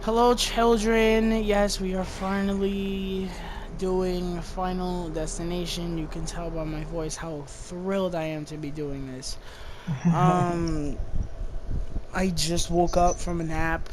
Hello, children. Yes, we are finally doing Final Destination. You can tell by my voice how thrilled I am to be doing this. Um, I just woke up from a nap.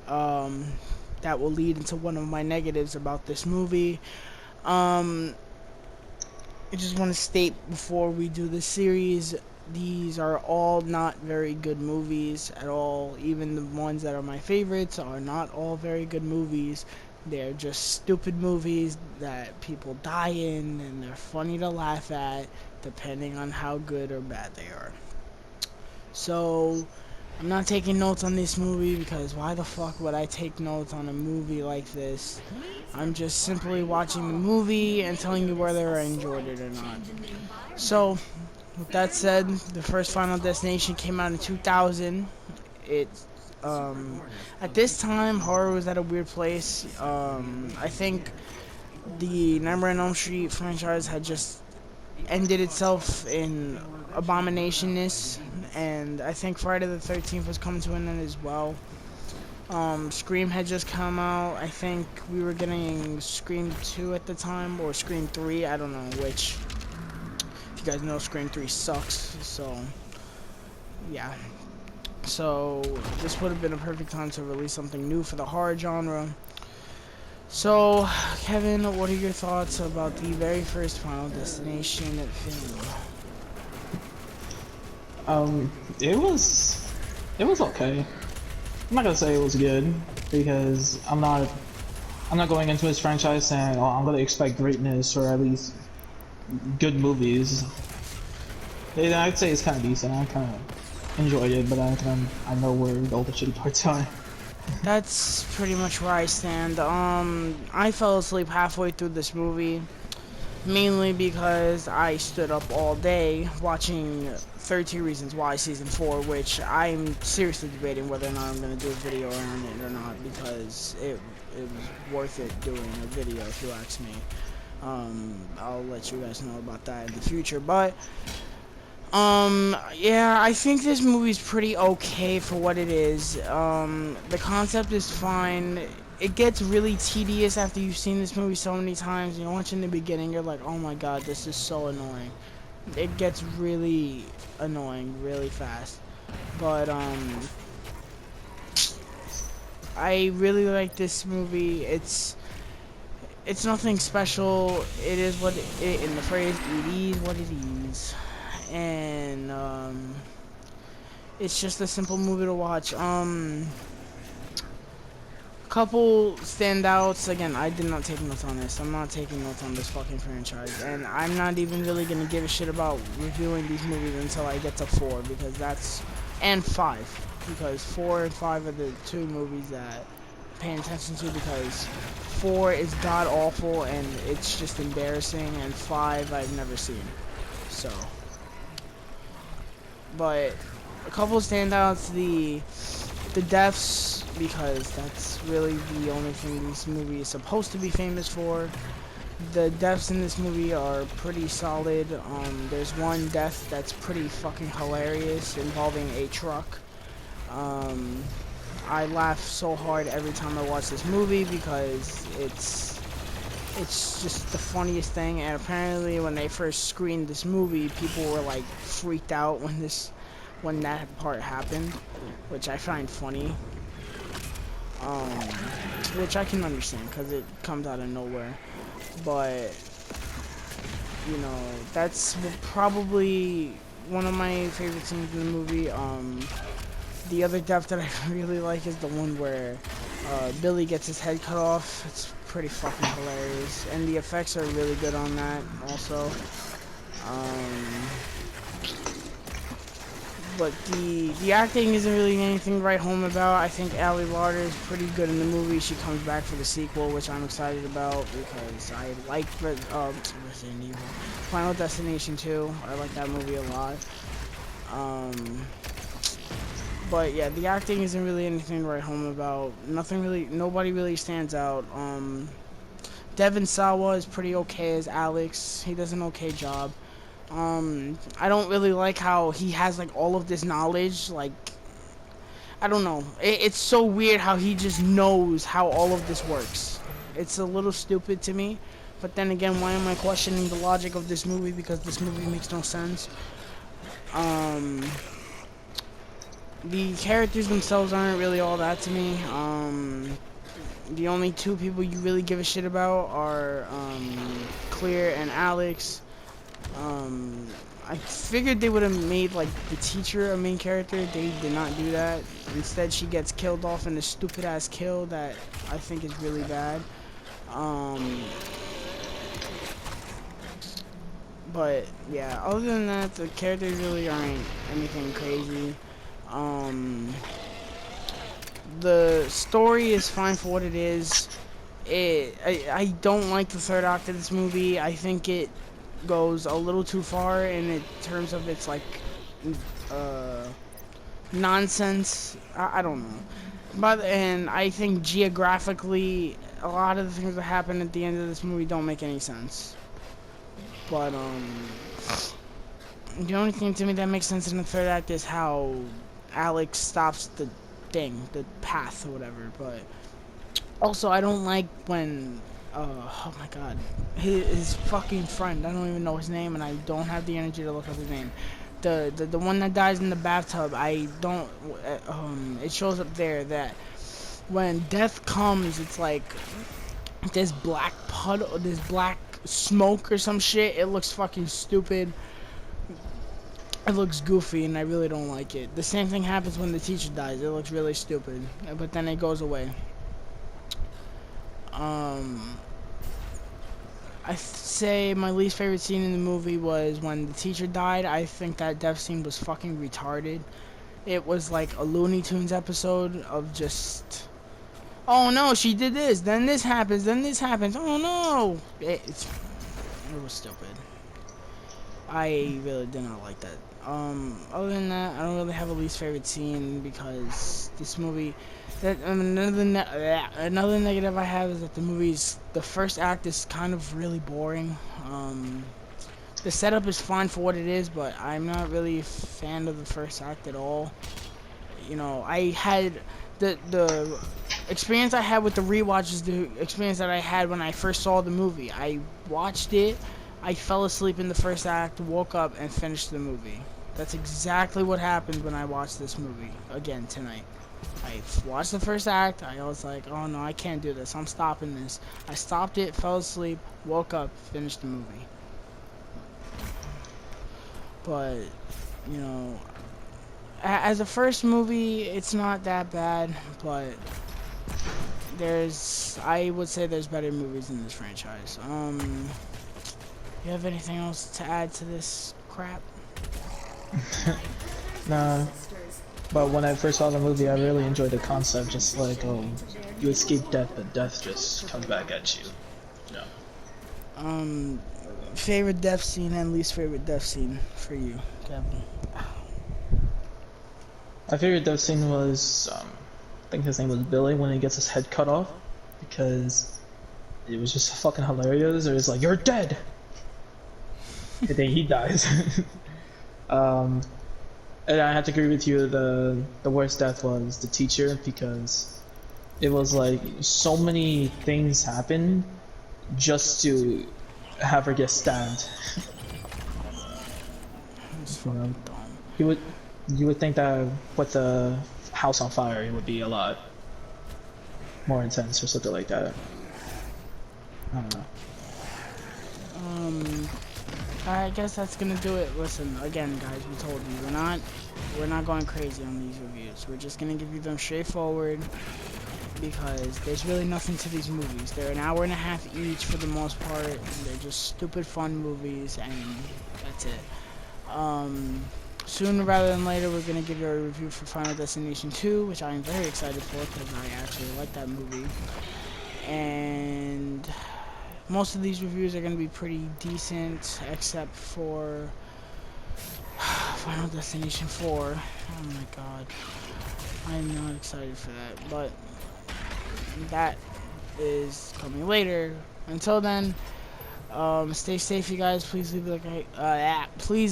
Um, that will lead into one of my negatives about this movie. Um, I just want to state before we do this series, these are all not very good movies at all. Even the ones that are my favorites are not all very good movies. They're just stupid movies that people die in, and they're funny to laugh at, depending on how good or bad they are. So, I'm not taking notes on this movie because why the fuck would I take notes on a movie like this? I'm just simply watching the movie and telling you whether I enjoyed it or not. So, with that said, the first Final Destination came out in 2000. It, um, at this time, horror was at a weird place. I think the Nightmare on Elm Street franchise had just ended itself in abominationness, and I think Friday the 13th was coming to an end as well. Scream had just come out. I think we were getting Scream 2 at the time, or Scream 3. I don't know which. If you guys know, Scream 3 sucks. So, yeah. So, this would have been a perfect time to release something new for the horror genre. So, Kevin, what are your thoughts about the very first Final Destination film? Um, it was it was okay. I'm not gonna say it was good because I'm not going into this franchise saying, oh, I'm gonna expect greatness or at least good movies. I'd say it's kind of decent. I kind of enjoyed it, but I know where all the shitty parts are. That's pretty much where I stand. I fell asleep halfway through this movie, mainly because I stood up all day watching 13 Reasons Why Season 4, which I'm seriously debating whether or not I'm going to do a video on it or not, because it was worth it doing a video if you ask me. I'll let you guys know about that in the future, but yeah, I think this movie's pretty okay for what it is. The concept is fine. It gets really tedious after you've seen this movie so many times. You watch in the beginning, you're like, oh my god, this is so annoying. It gets really annoying really fast. But, I really like this movie. It's nothing special. It is what it, in the phrase, it is what it is. And, it's just a simple movie to watch. Couple standouts. Again, I did not take notes on this. I'm not taking notes on this fucking franchise, and I'm not even really gonna give a shit about reviewing these movies until I get to 4, because that's and 5, because 4 and 5 are the two movies that I'm paying attention to, because 4 is god awful and it's just embarrassing, and 5 I've never seen. So, but a couple of standouts, the deaths, because that's really the only thing this movie is supposed to be famous for. The deaths in this movie are pretty solid. There's one death that's pretty fucking hilarious involving a truck. Um, I laugh so hard every time I watch this movie because it's just the funniest thing. And apparently, when they first screened this movie, people were like freaked out when that part happened, which I find funny. Um, which I can understand because it comes out of nowhere. But you know, that's probably one of my favorite scenes in the movie. The other death that I really like is the one where Billy gets his head cut off. It's pretty fucking hilarious, and the effects are really good on that also. Um, but the acting isn't really anything to write home about. I think Ali Larter is pretty good in the movie. She comes back for the sequel, which I'm excited about because I like Resident Evil, Final Destination 2. I like that movie a lot. Um, but yeah, the acting isn't really anything to write home about. Nobody really stands out. Devin Sawa is pretty okay as Alex. He does an okay job. I don't really like how he has like all of this knowledge. Like, I don't know. It's so weird how he just knows how all of this works. It's a little stupid to me. But then again, why am I questioning the logic of this movie? Because this movie makes no sense. Um, the characters themselves aren't really all that to me. The only two people you really give a shit about are Clear and Alex. Um, I figured they would have made like the teacher a main character. They did not do that. Instead, she gets killed off in a stupid ass kill that I think is really bad. Um, but yeah, other than that, the characters really aren't anything crazy. Um, the story is fine for what it is. I don't like the third act of this movie. I think it goes a little too far in terms of its like uh, nonsense. I don't know, but and I think geographically, a lot of the things that happen at the end of this movie don't make any sense. But the only thing to me that makes sense in the third act is how Alex stops the thing, the path or whatever. But also, I don't like when, oh my god, his fucking friend, I don't even know his name, and I don't have the energy to look up his name. The one that dies in the bathtub, I don't, it shows up there that when death comes, it's like this black puddle, this black smoke or some shit. It looks fucking stupid. It looks goofy, and I really don't like it. The same thing happens when the teacher dies. It looks really stupid, but then it goes away. Um, I say my least favorite scene in the movie was when the teacher died. I think that death scene was fucking retarded. It was like a Looney Tunes episode of just, oh no, she did this, then this happens, then this happens. Oh no, it was stupid. I really did not like that. Other than that, I don't really have a least favorite scene because this movie. Another negative I have is that the first act is kind of really boring. The setup is fine for what it is, but I'm not really a fan of the first act at all. You know, I had the experience I had with the rewatch is the experience that I had when I first saw the movie. I watched it, I fell asleep in the first act, woke up, and finished the movie. That's exactly what happened when I watched this movie again tonight. I watched the first act, I was like, oh no, I can't do this, I'm stopping this. I stopped it, fell asleep, woke up, finished the movie. But, you know, as a first movie, it's not that bad, but I would say there's better movies in this franchise. You have anything else to add to this crap? Nah, but when I first saw the movie, I really enjoyed the concept. Just like, oh, you escape death, but death just comes back at you. Yeah. Favorite death scene and least favorite death scene for you, Kevin? My favorite death scene was, I think his name was Billy when he gets his head cut off, because it was just fucking hilarious. It was like, you're dead! And then he dies. And I have to agree with you, the worst death was the teacher, because it was like, so many things happen just to have her get stabbed. You know, you would think that with the house on fire, it would be a lot more intense or something like that. I don't know. I guess that's gonna do it. Listen, again, guys, we told you we're not going crazy on these reviews. We're just gonna give you them straightforward because there's really nothing to these movies. They're an hour and a half each for the most part. They're just stupid fun movies, and that's it. Sooner rather than later, we're gonna give you a review for Final Destination 2, which I am very excited for because I actually like that movie. And most of these reviews are going to be pretty decent, except for Final Destination 4. Oh my god. I'm not excited for that, but that is coming later. Until then, Stay safe, you guys. Please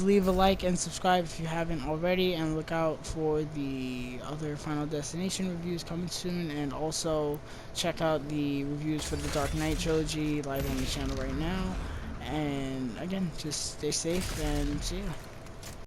leave a like and subscribe if you haven't already, and look out for the other Final Destination reviews coming soon. And also check out the reviews for the Dark Knight trilogy live on the channel right now. And again, just stay safe and see you.